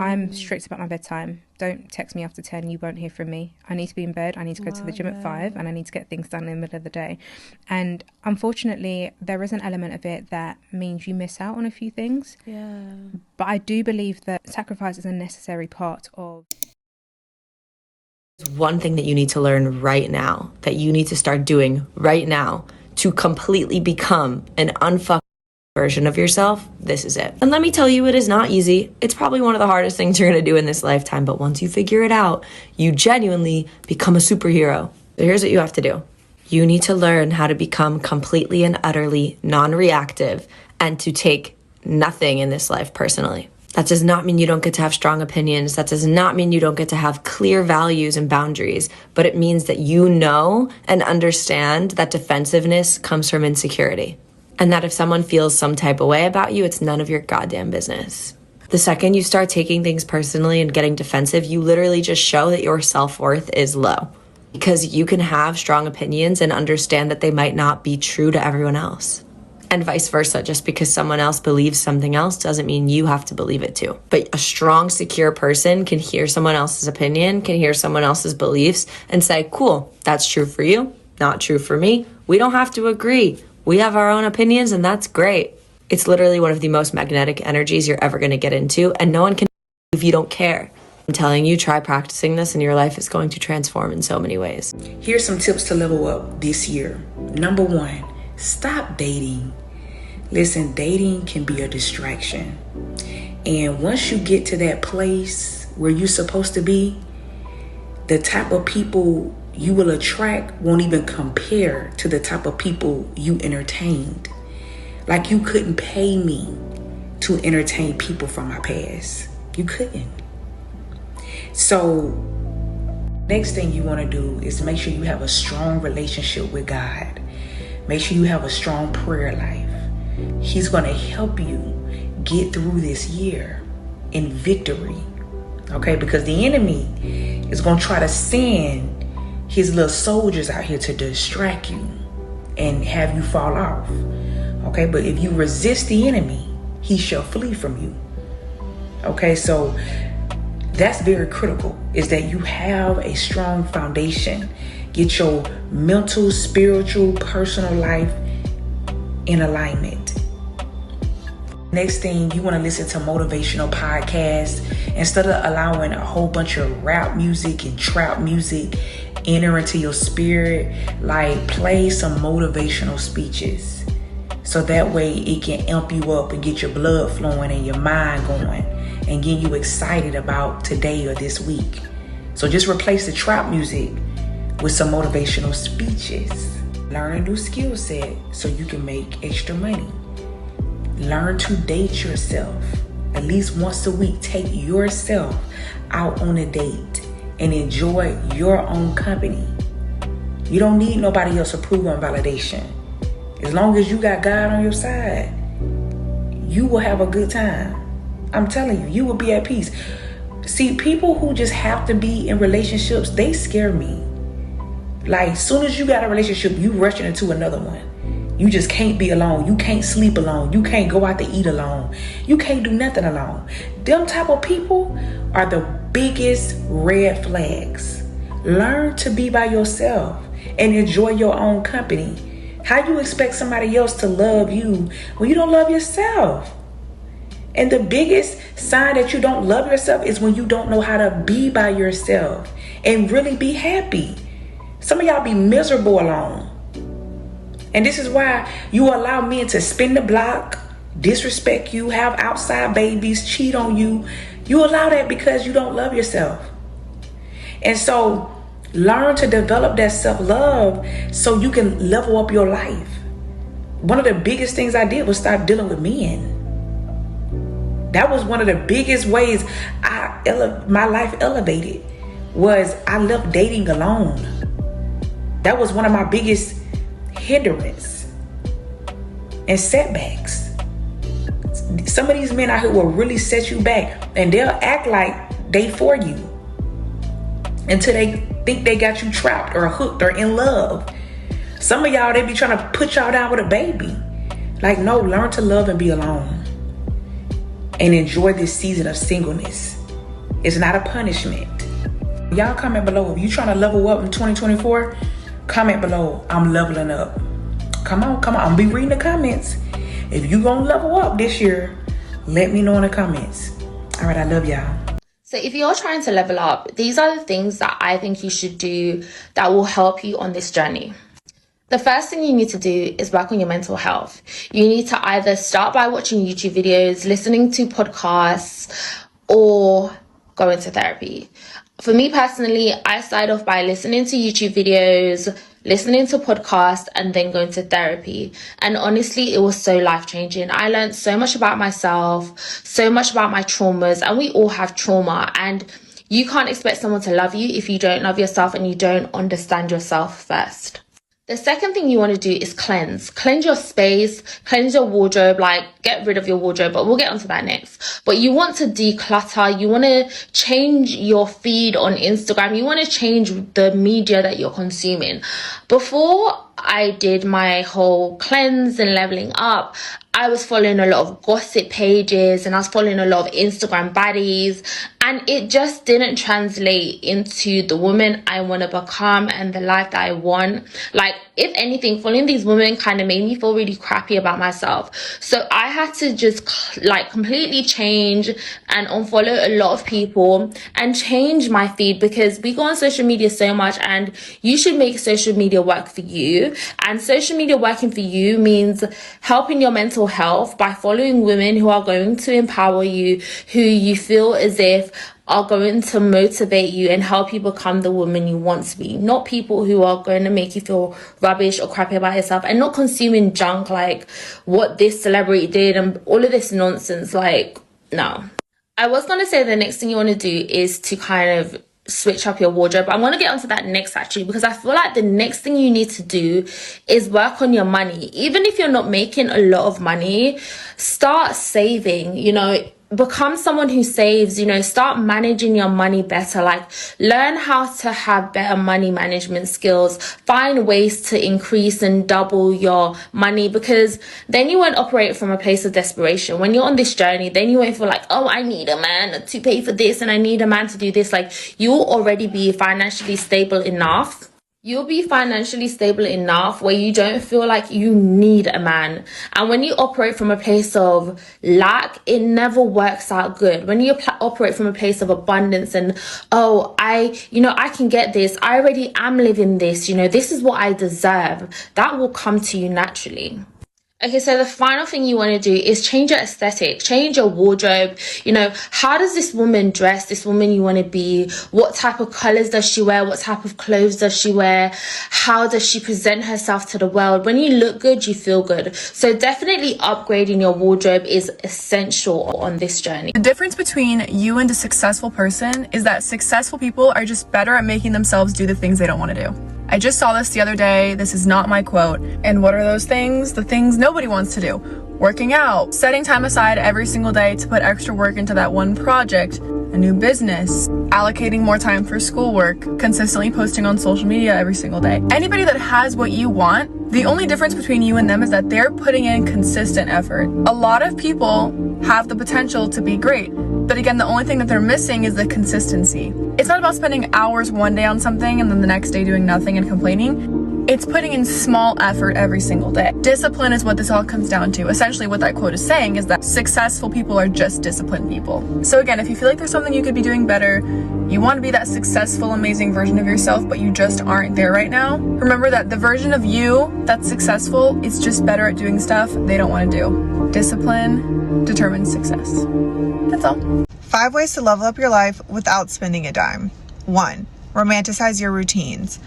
I'm strict about my bedtime. Don't text me after 10, you won't hear from me. I need to be in bed, I need to go to the gym at 5, and I need to get things done in the middle of the day. And unfortunately, there is an element of it that means you miss out on a few things. Yeah. But I do believe that sacrifice is a necessary part of... One thing that you need to learn right now, that you need to start doing right now to completely become an unfucked version of yourself, this is it. And let me tell you, it is not easy. It's probably one of the hardest things you're gonna do in this lifetime, but once you figure it out, you genuinely become a superhero. So here's what you have to do. You need to learn how to become completely and utterly non-reactive and to take nothing in this life personally. That does not mean you don't get to have strong opinions. That does not mean you don't get to have clear values and boundaries, but it means that you know and understand that defensiveness comes from insecurity. And that if someone feels some type of way about you, it's none of your goddamn business. The second you start taking things personally and getting defensive, you literally just show that your self-worth is low. Because you can have strong opinions and understand that they might not be true to everyone else. And vice versa, just because someone else believes something else doesn't mean you have to believe it too. But a strong, secure person can hear someone else's opinion, can hear someone else's beliefs, and say, cool, that's true for you, not true for me. We don't have to agree. We have our own opinions, and that's great. It's literally one of the most magnetic energies you're ever going to get into, and no one can if you don't care. I'm telling you, try practicing this, and your life is going to transform in so many ways. Here's some tips to level up this year. Number 1, stop dating. Listen, dating can be a distraction. And once you get to that place where you're supposed to be, the type of people you will attract won't even compare to the type of people you entertained. Like, you couldn't pay me to entertain people from my past. You couldn't. So next thing you want to do is make sure you have a strong relationship with God. Make sure you have a strong prayer life. He's going to help you get through this year in victory. Okay? Because the enemy is going to try to send his little soldiers out here to distract you and have you fall off. Okay? But if you resist the enemy, he shall flee from you. Okay? So that's very critical, is that you have a strong foundation. Get your mental, spiritual, personal life in alignment. Next thing, you want to listen to motivational podcasts. Instead of allowing a whole bunch of rap music and trap music enter into your spirit, like, play some motivational speeches. So that way it can amp you up and get your blood flowing and your mind going and get you excited about today or this week. So just replace the trap music with some motivational speeches. Learn a new skill set so you can make extra money. Learn to date yourself. At least once a week, take yourself out on a date and enjoy your own company. You don't need nobody else's approval and validation. As long as you got God on your side, you will have a good time. I'm telling you, you will be at peace. See, people who just have to be in relationships, they scare me. Like, as soon as you got a relationship, you rushing into another one. You just can't be alone. You can't sleep alone. You can't go out to eat alone. You can't do nothing alone. Them type of people are the biggest red flags. Learn to be by yourself and enjoy your own company. How you expect somebody else to love you when you don't love yourself? And the biggest sign that you don't love yourself is when you don't know how to be by yourself and really be happy. Some of y'all be miserable alone. And this is why you allow men to spin the block, disrespect you, have outside babies, cheat on you. You allow that because you don't love yourself. And so learn to develop that self-love so you can level up your life. One of the biggest things I did was stop dealing with men. That was one of the biggest ways my life elevated, was I left dating alone. That was one of my biggest hindrance and setbacks. Some of these men out here will really set you back, and they'll act like they for you until they think they got you trapped or hooked or in love. Some of y'all, they be trying to put y'all down with a baby. Like, no, learn to love and be alone and enjoy this season of singleness. It's not a punishment. Y'all comment below. If you trying to level up in 2024, comment below. I'm leveling up. Come on. I'm be reading the comments. If you gonna level up this year, let me know in the comments. All right, I love y'all. So if you're trying to level up, these are the things that I think you should do that will help you on this journey. The first thing you need to do is work on your mental health. You need to either start by watching YouTube videos, listening to podcasts, or go into therapy. For me personally, I started off by listening to YouTube videos, listening to podcasts, and then going to therapy. And honestly, it was so life-changing. I learned so much about myself, so much about my traumas, and we all have trauma. And you can't expect someone to love you if you don't love yourself and you don't understand yourself first. The second thing you want to do is cleanse. Cleanse your space, cleanse your wardrobe, like get rid of your wardrobe, but we'll get onto that next. But you want to declutter, you want to change your feed on Instagram, you want to change the media that you're consuming. Before I did my whole cleanse and leveling up, I was following a lot of gossip pages and I was following a lot of Instagram baddies, and it just didn't translate into the woman I want to become and the life that I want. Like, if anything, following these women kind of made me feel really crappy about myself. So I had to just like completely change and unfollow a lot of people and change my feed, because we go on social media so much and you should make social media work for you. And social media working for you means helping your mental health by following women who are going to empower you, who you feel as if are going to motivate you and help you become the woman you want to be. Not people who are going to make you feel rubbish or crappy about yourself, and not consuming junk like what this celebrity did and all of this nonsense. Like, no. I was going to say the next thing you want to do is to kind of switch up your wardrobe. I'm going to get onto that next actually, because I feel like the next thing you need to do is work on your money. Even if you're not making a lot of money, start saving, you know, become someone who saves, you know, start managing your money better. Like, learn how to have better money management skills, find ways to increase and double your money, because then you won't operate from a place of desperation. When you're on this journey, then you won't feel like, oh, I need a man to pay for this and I need a man to do this. Like, you'll already be financially stable enough. You'll be financially stable enough where you don't feel like you need a man. And when you operate from a place of lack, it never works out good. When you operate from a place of abundance and, oh, I can get this. I already am living this. You know, this is what I deserve. That will come to you naturally. Okay, so the final thing you want to do is change your aesthetic, change your wardrobe. You know, how does this woman dress, this woman you want to be? What type of colors does she wear? What type of clothes does she wear? How does she present herself to the world? When you look good, you feel good. So definitely upgrading your wardrobe is essential on this journey. The difference between you and a successful person is that successful people are just better at making themselves do the things they don't want to do. I just saw this the other day. This is not my quote. And what are those things? The things nobody wants to do. Working out, setting time aside every single day to put extra work into that one project, a new business, allocating more time for schoolwork, consistently posting on social media every single day. Anybody that has what you want, the only difference between you and them is that they're putting in consistent effort. A lot of people have the potential to be great, but again, the only thing that they're missing is the consistency. It's not about spending hours one day on something and then the next day doing nothing and complaining. It's putting in small effort every single day. Discipline is what this all comes down to. Essentially what that quote is saying is that successful people are just disciplined people. So again, if you feel like there's something you could be doing better, you want to be that successful, amazing version of yourself, but you just aren't there right now, remember that the version of you that's successful is just better at doing stuff they don't want to do. Discipline determines success. That's all. 5 ways to level up your life without spending a dime. 1. Romanticize your routines.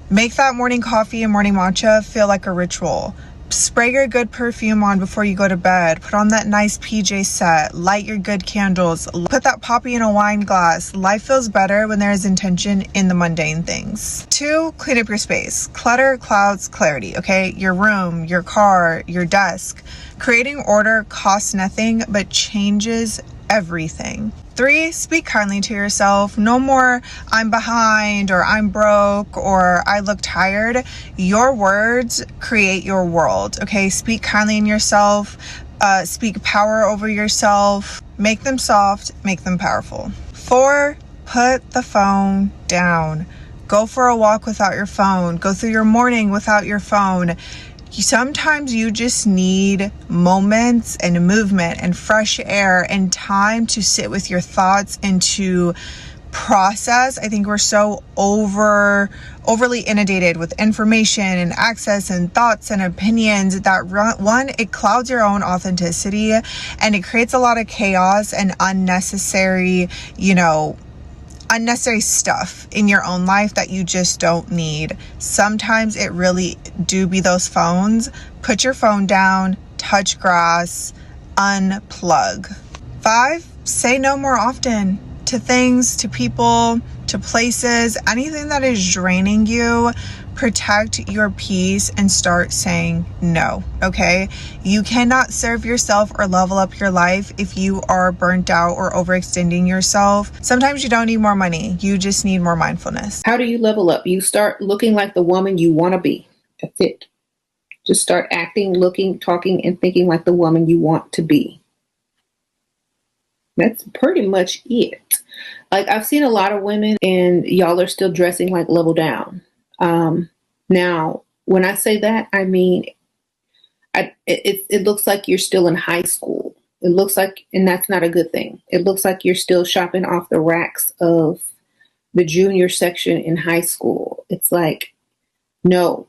Make that morning coffee and morning matcha feel like a ritual. Spray your good perfume on before you go to bed. Put on that nice PJ set. Light your good candles. Put that poppy in a wine glass. Life feels better when there is intention in the mundane things. 2, clean up your space. Clutter clouds clarity, okay? Your room, your car, your desk. Creating order costs nothing but changes everything. 3, speak kindly to yourself. No more I'm behind or I'm broke or I look tired. Your words create your world, okay? Speak kindly in yourself. Speak power over yourself. Make them soft, make them powerful. 4, put the phone down. Go for a walk without your phone. Go through your morning without your phone. Sometimes you just need moments and movement and fresh air and time to sit with your thoughts and to process. I think we're so overly inundated with information and access and thoughts and opinions that it clouds your own authenticity, and it creates a lot of chaos and unnecessary stuff in your own life that you just don't need. Sometimes it really do be those phones. Put your phone down, touch grass, unplug. 5, say no more often to things, to people, to places, anything that is draining you. Protect your peace and start saying no, okay? You cannot serve yourself or level up your life if you are burnt out or overextending yourself. Sometimes you don't need more money. You just need more mindfulness. How do you level up? You start looking like the woman you want to be. That's it. Just start acting, looking, talking, and thinking like the woman you want to be. That's pretty much it. Like, I've seen a lot of women and y'all are still dressing like level down. Now, when I say that, I mean, it looks like you're still in high school. It looks like, and that's not a good thing. It looks like you're still shopping off the racks of the junior section in high school. It's like, no,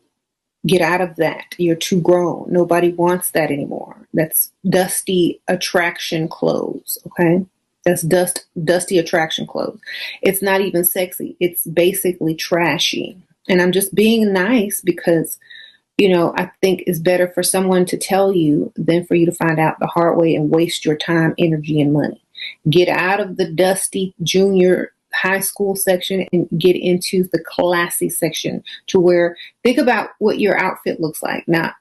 get out of that. You're too grown. Nobody wants that anymore. That's dusty attraction clothes. Okay. That's dusty attraction clothes. It's not even sexy. It's basically trashy. And I'm just being nice because, I think it's better for someone to tell you than for you to find out the hard way and waste your time, energy, and money. Get out of the dusty junior high school section and get into the classy section to where, think about what your outfit looks like. Now,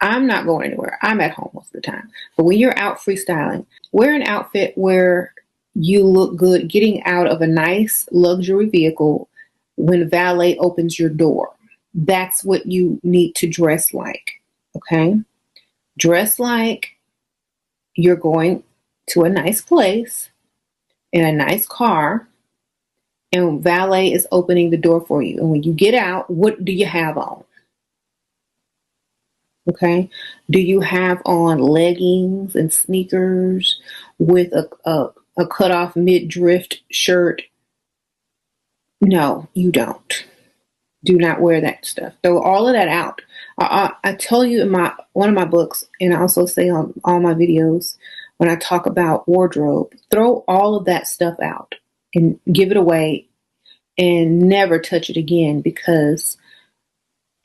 I'm not going anywhere. I'm at home most of the time. But when you're out freestyling, wear an outfit where you look good getting out of a nice luxury vehicle when valet opens your door. That's what you need to dress like, okay? Dress like you're going to a nice place in a nice car and valet is opening the door for you. And when you get out, what do you have on? Okay. Do you have on leggings and sneakers with a cut off midriff shirt? No, you don't. Do not wear that stuff. Throw all of that out. I tell you in one of my books, and I also say on all my videos when I talk about wardrobe, throw all of that stuff out and give it away and never touch it again because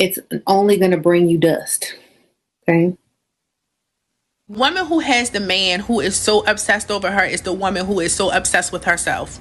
it's only going to bring you dust. Okay. Woman who has the man who is so obsessed over her is the woman who is so obsessed with herself.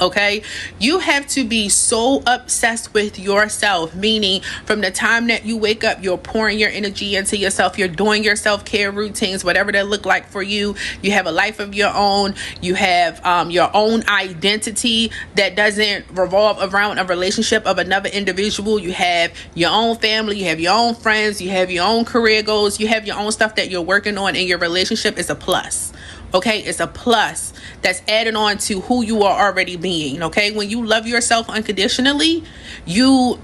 Okay, you have to be so obsessed with yourself, meaning from the time that you wake up, you're pouring your energy into yourself, you're doing your self-care routines, whatever that look like for you. You have a life of your own. You have your own identity that doesn't revolve around a relationship of another individual. You have your own family, you have your own friends, you have your own career goals, you have your own stuff that you're working on, and your relationship is a plus. Okay, it's a plus that's added on to who you are already being. Okay, when you love yourself unconditionally, you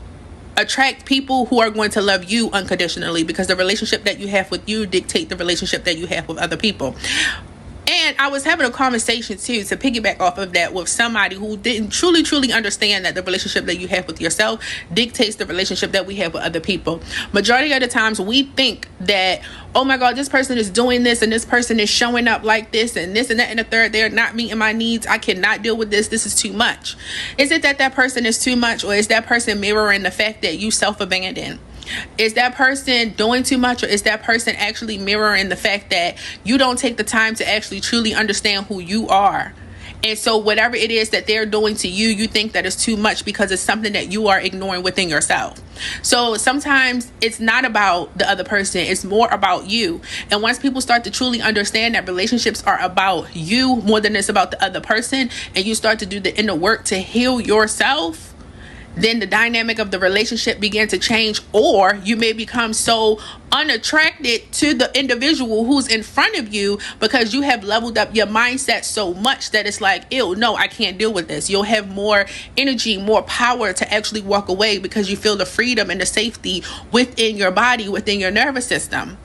attract people who are going to love you unconditionally because the relationship that you have with you dictate the relationship that you have with other people. And I was having a conversation too, to piggyback off of that, with somebody who didn't truly understand that the relationship that you have with yourself dictates the relationship that we have with other people. Majority of the times we think that, oh my God, this person is doing this and this person is showing up like this and this and that and the third. They're not meeting my needs. I cannot deal with this. This is too much. Is it that person is too much, or is that person mirroring the fact that you self-abandon? Is that person doing too much, or is that person actually mirroring the fact that you don't take the time to actually truly understand who you are? And so whatever it is that they're doing to you, you think that is too much because it's something that you are ignoring within yourself. So sometimes it's not about the other person, it's more about you. And once people start to truly understand that relationships are about you more than it's about the other person, and you start to do the inner work to heal yourself, then the dynamic of the relationship began to change, or you may become so unattracted to the individual who's in front of you because you have leveled up your mindset so much that it's like, ew, no, I can't deal with this. You'll have more energy, more power to actually walk away because you feel the freedom and the safety within your body, within your nervous system.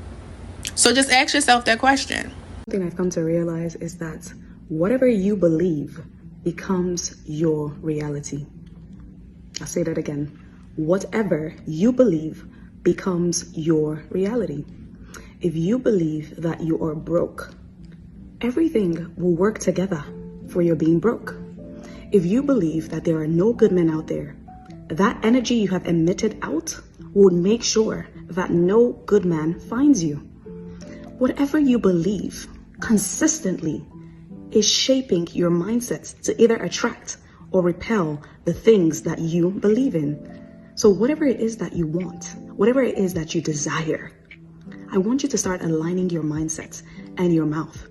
So just ask yourself that question. One thing I've come to realize is that whatever you believe becomes your reality. I'll say that again. Whatever you believe becomes your reality. If you believe that you are broke, everything will work together for your being broke. If you believe that there are no good men out there, that energy you have emitted out will make sure that no good man finds you. Whatever you believe consistently is shaping your mindset to either attract or repel the things that you believe in. So whatever it is that you want, whatever it is that you desire, I want you to start aligning your mindset and your mouth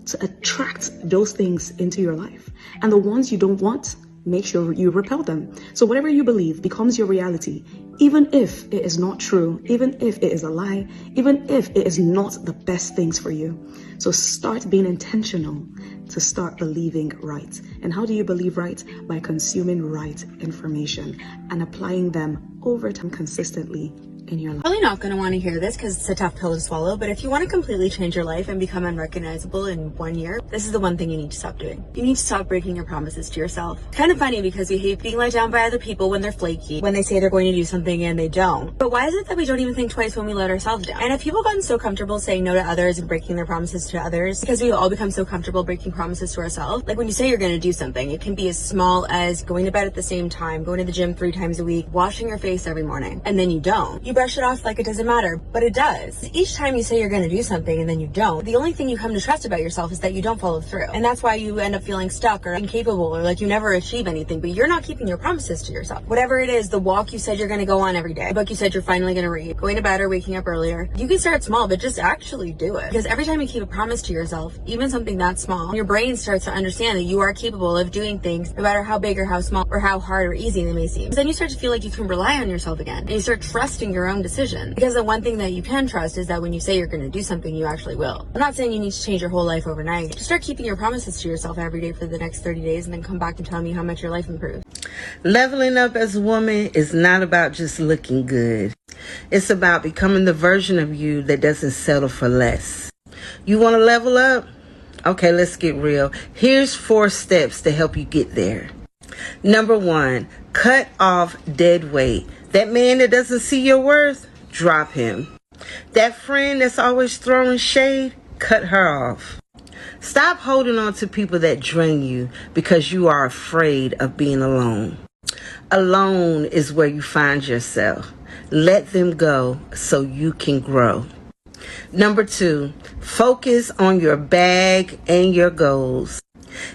to attract those things into your life. And the ones you don't want, make sure you repel them. So whatever you believe becomes your reality, even if it is not true, even if it is a lie, even if it is not the best things for you. So start being intentional to start believing right. And how do you believe right? By consuming right information and applying them over time consistently in your life. Probably not going to want to hear this because it's a tough pill to swallow, but if you want to completely change your life and become unrecognizable in 1 year, this is the one thing you need to stop doing. You need to stop breaking your promises to yourself. It's kind of funny because we hate being let down by other people when they're flaky, when they say they're going to do something and they don't. But why is it that we don't even think twice when we let ourselves down? And have people gotten so comfortable saying no to others and breaking their promises to others because we all become so comfortable breaking promises to ourselves? Like when you say you're going to do something, it can be as small as going to bed at the same time, going to the gym 3 times a week, washing your face every morning, and then you don't. You brush it off like it doesn't matter, but it does. Each time you say you're going to do something and then you don't, the only thing you come to trust about yourself is that you don't follow through. And that's why you end up feeling stuck or incapable or like you never achieve anything, but you're not keeping your promises to yourself. Whatever it is, the walk you said you're going to go on every day, the book you said you're finally going to read, going to bed or waking up earlier, you can start small, but just actually do it. Because every time you keep a promise to yourself, even something that small, your brain starts to understand that you are capable of doing things no matter how big or how small or how hard or easy they may seem. Then you start to feel like you can rely on yourself again and you start trusting your own decision. Because the one thing that you can trust is that when you say you're going to do something, you actually will. I'm not saying you need to change your whole life overnight. Just start keeping your promises to yourself every day for the next 30 days and then come back and tell me how much your life improved. Leveling up as a woman is not about just looking good. It's about becoming the version of you that doesn't settle for less. You want to level up? Okay, let's get real. Here's 4 steps to help you get there. Number 1, cut off dead weight. That man that doesn't see your worth, drop him. That friend that's always throwing shade, cut her off. Stop holding on to people that drain you because you are afraid of being alone. Alone is where you find yourself. Let them go so you can grow. Number 2, focus on your bag and your goals.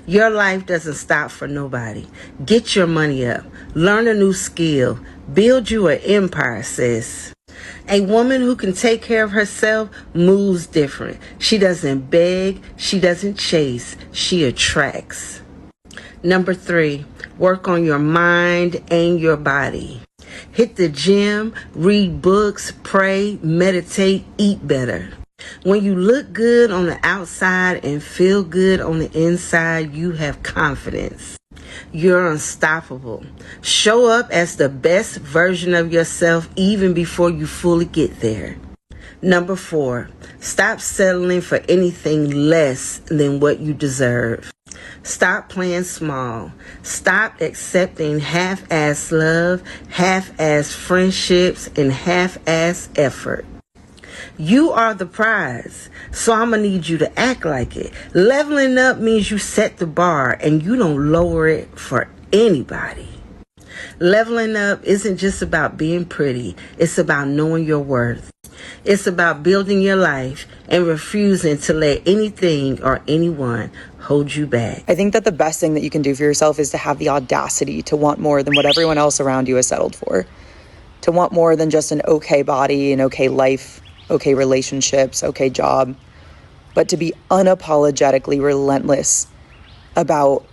Your life doesn't stop for nobody. Get your money up. Learn a new skill. Build you an empire, sis. A woman who can take care of herself moves different. She doesn't beg. She doesn't chase. She attracts. Number 3, work on your mind and your body. Hit the gym, read books, pray, meditate, eat better. When you look good on the outside and feel good on the inside, you have confidence. You're unstoppable. Show up as the best version of yourself even before you fully get there. Number 4, stop settling for anything less than what you deserve. Stop playing small. Stop accepting half-ass love, half-ass friendships, and half-ass effort. You are the prize, so I'm going to need you to act like it. Leveling up means you set the bar and you don't lower it for anybody. Leveling up isn't just about being pretty. It's about knowing your worth. It's about building your life and refusing to let anything or anyone hold you back. I think that the best thing that you can do for yourself is to have the audacity to want more than what everyone else around you has settled for. To want more than just an okay body, an okay life, okay relationships, okay job, but to be unapologetically relentless about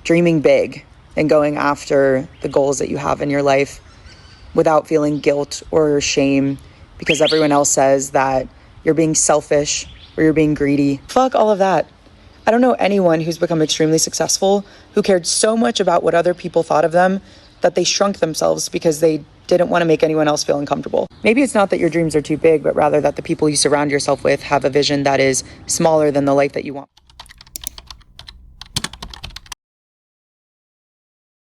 dreaming big and going after the goals that you have in your life without feeling guilt or shame because everyone else says that you're being selfish or you're being greedy. Fuck all of that. I don't know anyone who's become extremely successful who cared so much about what other people thought of them that they shrunk themselves because they didn't want to make anyone else feel uncomfortable. Maybe it's not that your dreams are too big, but rather that the people you surround yourself with have a vision that is smaller than the life that you want.